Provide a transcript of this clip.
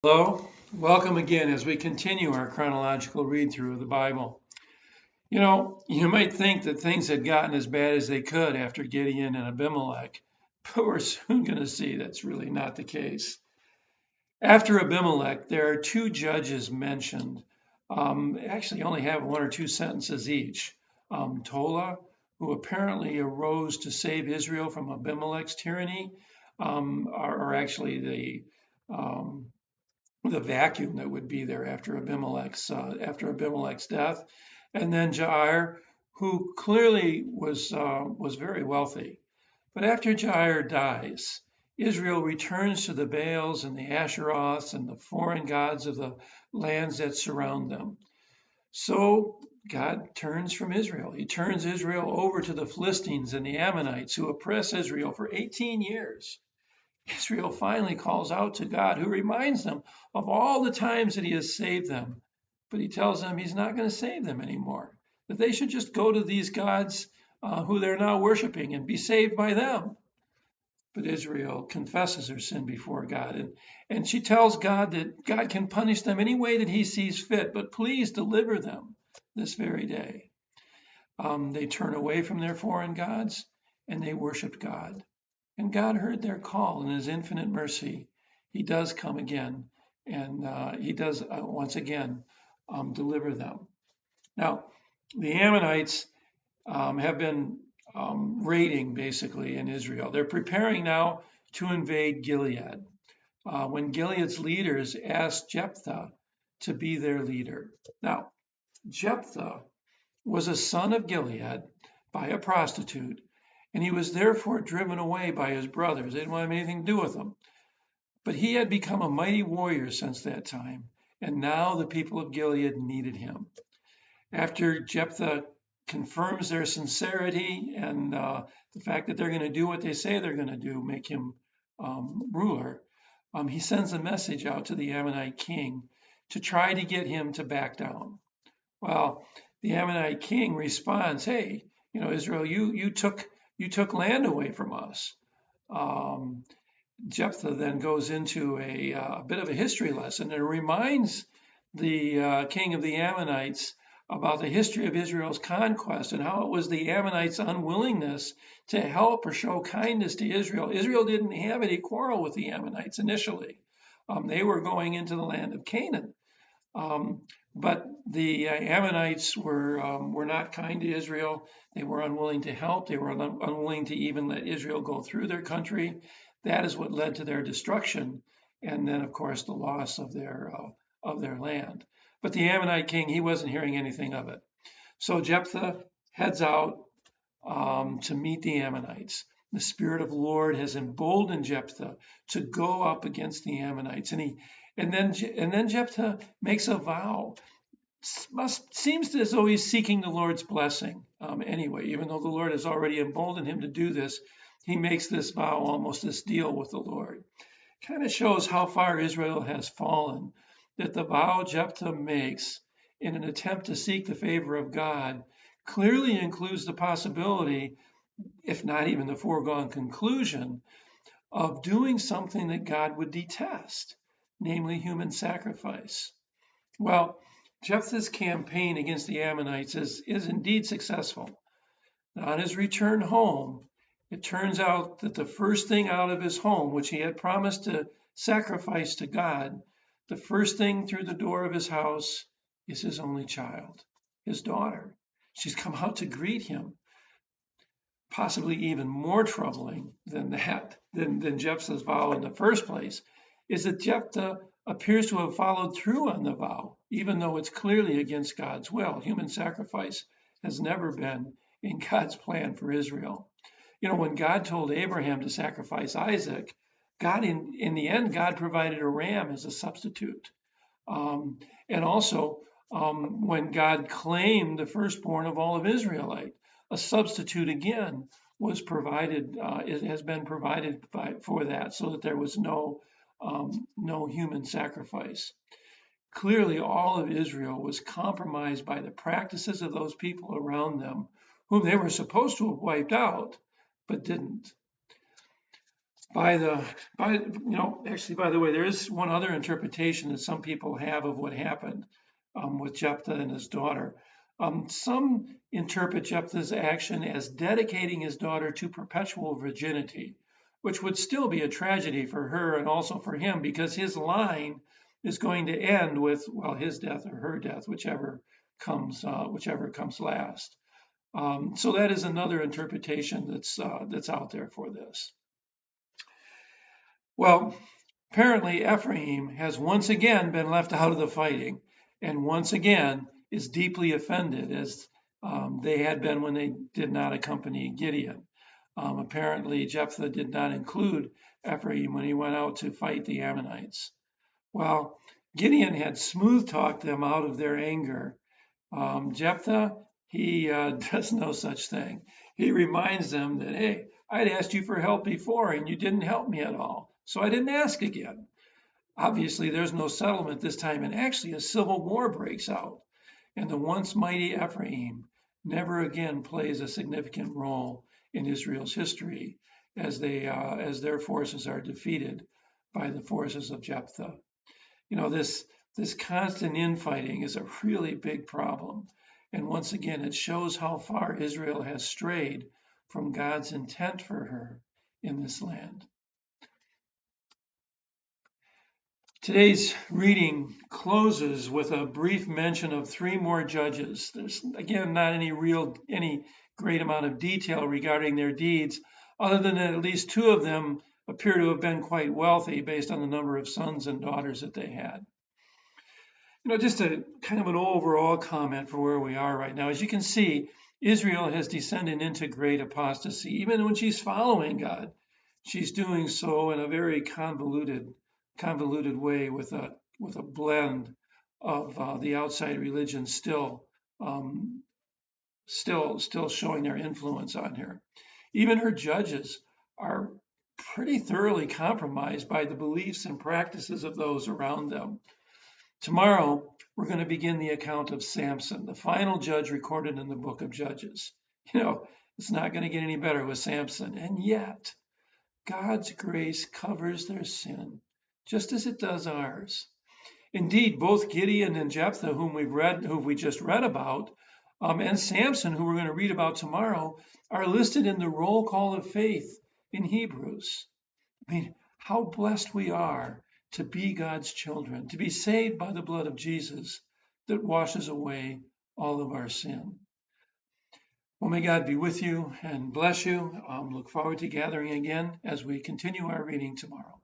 Hello, welcome again as we continue our chronological read through of the Bible. You might think that things had gotten as bad as they could after Gideon and Abimelech, but we're soon going to see that's really not the case. After Abimelech, there are two judges mentioned. Actually, only have one or two sentences each. Tola, who apparently arose to save Israel from Abimelech's tyranny, are actually the vacuum that would be there after Abimelech's death, and then Jair, who clearly was very wealthy. But after Jair dies, Israel returns to the Baals and the Asheroths and the foreign gods of the lands that surround them. So God turns from Israel. He turns Israel over to the Philistines and the Ammonites, who oppress Israel for 18 years. Israel finally calls out to God, who reminds them of all the times that he has saved them. But he tells them he's not going to save them anymore, that they should just go to these gods who they're now worshiping and be saved by them. But Israel confesses her sin before God, and she tells God that God can punish them any way that he sees fit, but please deliver them this very day. They turn away from their foreign gods and they worshiped God. And God heard their call. In his infinite mercy, he does come again, and he does once again deliver them. Now, the Ammonites have been raiding basically in Israel. They're preparing now to invade Gilead. When Gilead's leaders asked Jephthah to be their leader. Now, Jephthah was a son of Gilead by a prostitute, and he was therefore driven away by his brothers. They didn't want anything to do with him. But he had become a mighty warrior since that time, and now the people of Gilead needed him. After Jephthah confirms their sincerity and the fact that they're going to do what they say they're going to do, make him ruler, he sends a message out to the Ammonite king to try to get him to back down. Well, the Ammonite king responds, "Hey, Israel, you took land away from us." Jephthah then goes into a bit of a history lesson and reminds the king of the Ammonites about the history of Israel's conquest and how it was the Ammonites' unwillingness to help or show kindness to Israel. Israel didn't have any quarrel with the Ammonites initially. They were going into the land of Canaan. But the Ammonites were not kind to Israel. They were unwilling to help. They were unwilling to even let Israel go through their country. That is what led to their destruction, and then, of course, the loss of their land. But the Ammonite king, he wasn't hearing anything of it. So Jephthah heads out to meet the Ammonites. The Spirit of the Lord has emboldened Jephthah to go up against the Ammonites, and then Jephthah makes a vow. Seems as though he's seeking the Lord's blessing anyway, even though the Lord has already emboldened him to do this. He makes this vow, almost this deal with the Lord. Kind of shows how far Israel has fallen, that the vow Jephthah makes in an attempt to seek the favor of God clearly includes the possibility, if not even the foregone conclusion, of doing something that God would detest, namely human sacrifice. Well, Jephthah's campaign against the Ammonites is indeed successful. Now, on his return home, it turns out that the first thing out of his home, which he had promised to sacrifice to God, the first thing through the door of his house is his only child, his daughter. She's come out to greet him. Possibly even more troubling than Jephthah's vow in the first place, is that Jephthah appears to have followed through on the vow, even though it's clearly against God's will. Human sacrifice has never been in God's plan for Israel. When God told Abraham to sacrifice Isaac, God, in the end, God provided a ram as a substitute. And also, when God claimed the firstborn of all of Israelite, a substitute again was provided. It has been provided for that, so that there was no human sacrifice. Clearly, all of Israel was compromised by the practices of those people around them, whom they were supposed to have wiped out, but didn't. by the, actually, by the way, there is one other interpretation that some people have of what happened with Jephthah and his daughter. Some interpret Jephthah's action as dedicating his daughter to perpetual virginity, which would still be a tragedy for her and also for him, because his line is going to end with, well, his death or her death, whichever comes last. So that is another interpretation that's out there for this. Well, apparently Ephraim has once again been left out of the fighting, and once again is deeply offended, as they had been when they did not accompany Gideon. Apparently Jephthah did not include Ephraim when he went out to fight the Ammonites. Well, Gideon had smooth talked them out of their anger. Jephthah, he does no such thing. He reminds them that, hey, I'd asked you for help before and you didn't help me at all, so I didn't ask again. Obviously, there's no settlement this time, and actually a civil war breaks out. And the once mighty Ephraim never again plays a significant role in Israel's history as their forces are defeated by the forces of Jephthah. This constant infighting is a really big problem. And once again, it shows how far Israel has strayed from God's intent for her in this land. Today's reading closes with a brief mention of 3 more judges. There's, again, not any great amount of detail regarding their deeds, other than that at least 2 of them appear to have been quite wealthy based on the number of sons and daughters that they had. Just a kind of an overall comment for where we are right now. As you can see, Israel has descended into great apostasy. Even when she's following God, she's doing so in a very convoluted way with a blend of the outside religions still showing their influence on her. Even her judges are pretty thoroughly compromised by the beliefs and practices of those around them. Tomorrow, we're going to begin the account of Samson, the final judge recorded in the book of Judges. It's not going to get any better with Samson. And yet, God's grace covers their sin, just as it does ours. Indeed, both Gideon and Jephthah, whom we just read about, and Samson, who we're going to read about tomorrow, are listed in the roll call of faith in Hebrews. I mean, how blessed we are to be God's children, to be saved by the blood of Jesus that washes away all of our sin. Well, may God be with you and bless you. Look forward to gathering again as we continue our reading tomorrow.